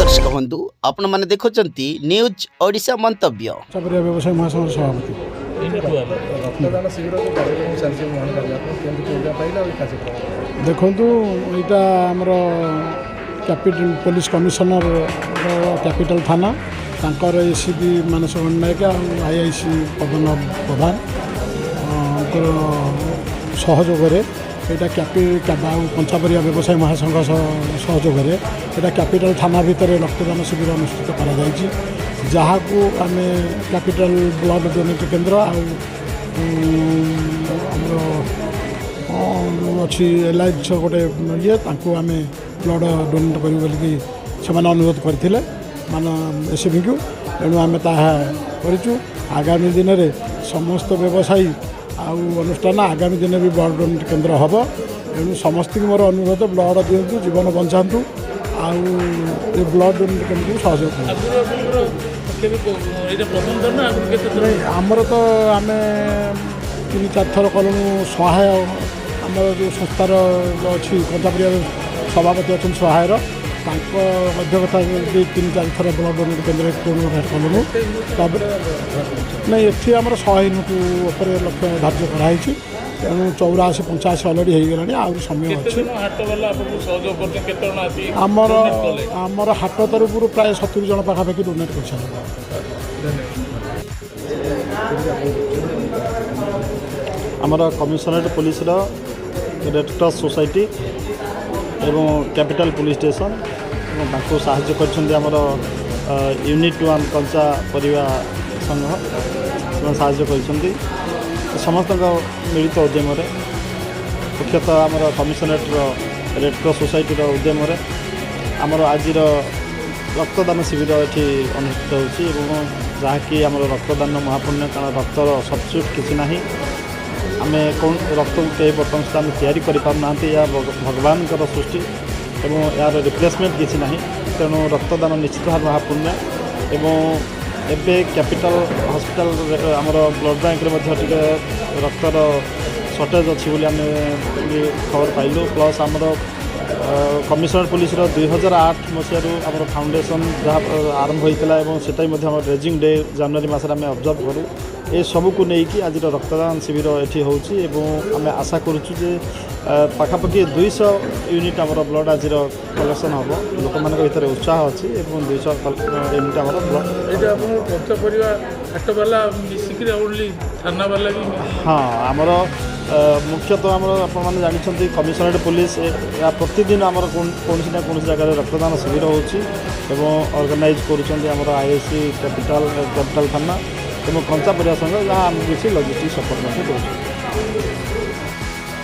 दर्शक बंधु आपण मैंने देखुं न्यूज ओडिशा मंतव्य व्यवसाय महासंघ सभापति रक्तदान शिविर को कार्यक्रम चलছে मोहन कर आप केंद्र केंद्र पाइला कार्यक्रम देखु यहाँ आमर कैपिटल पुलिस कमिशनर कैपिटल थाना तांकर एसीपी मानस पट्टनायक आईआईसी पवन प्रधान सहयोग यहाँ पंचापरिया व्यवसाय महासंघ सहयोग यहाँ कैपिटल थाना भितर रक्तदान शिविर अनुष्ठित करा आम कैपिटल ब्लड डोनेट केन्द्र अच्छी एलआईसी गोटे ये आम ब्लड डोनेट कर अनुरोध करते मान एसपी को तेणु आम ताकू आगामी दिन में समस्त व्यवसायी अनुष्ठान आगामी दिन भी ब्लड डोनेट केन्द्र हम तेणु समस्त मोर अनुरोध ब्लड दिंतु जीवन बचातु ब्लड डोनेट केन्द्र को सहयोग आमर तो आम 3-4 थर कलु सहाय आम जो संस्थार अच्छी पंचापरिया सभापति अच्छा सहायर अध्यक्षता 3-4 थर ब्लड डोनेट केन्द्र कलु नहीं ये आम 100 यूनिट लक्ष्य धार्य कराई तेणु 84-85 अलरेडी हो गला आ समय अच्छी आमर हाट तरफ प्राय 70 जन पाखापाखि डोनेट कर आमर commissionerate police red cross society एवं कैपिटल पुलिस स्टेशन साहाय्य कर यूनिट 1 कंचा परिवा संघ साहाय्य कर समस्त मिलित उद्यम मुख्यतः आमर कमिशनरेट रेड क्रॉस सोसाइटी उद्यम आमर आज रक्तदान शिविर ये अनुष्ठित हो जहाँकि आम रक्तदान महापुण्य कारण रक्तर सब्सिट्यूट किसी ना आम कौन रक्त को कई बर्तमान सुधा आम या भगवान सृष्टि एवं यार रिप्लेसमेंट किसी ना तेणु रक्तदान निश्चित भाव महापुण्य एवं एबे कैपिटल हॉस्पिटल आमर ब्लड बैंक रे रक्तर सर्टेज अच्छी बोली आम खबर पाइलु प्लस आमर कमिशनर पुलिस 2008 मसीह आम फाउंडेशन जहाँ आरंभ होता है से रेजिंग डे जनवरी मसरे आम ऑब्जर्व करूँ ये सबू को लेकिन आज रक्तदान शिविर ये होमें आशा करुचु पाखापाखि 200 यूनिट आम ब्लड आज कलेक्शन हम लोक मान भर उत्साह अच्छी 200 यूनिट आम ब्लड हाँ आमर मुख्यतः आमर आपने जानते कमिशनरेट पुलिस या प्रतिदिन आमर कौन ना कौन जगह रक्तदान शिविर हो ऑर्गेनाइज कर आईआईसी कैपिटल थाना एवं कंचा परिया संघ जहाँ आम किसी लजिस्टिक सपोर्ट दे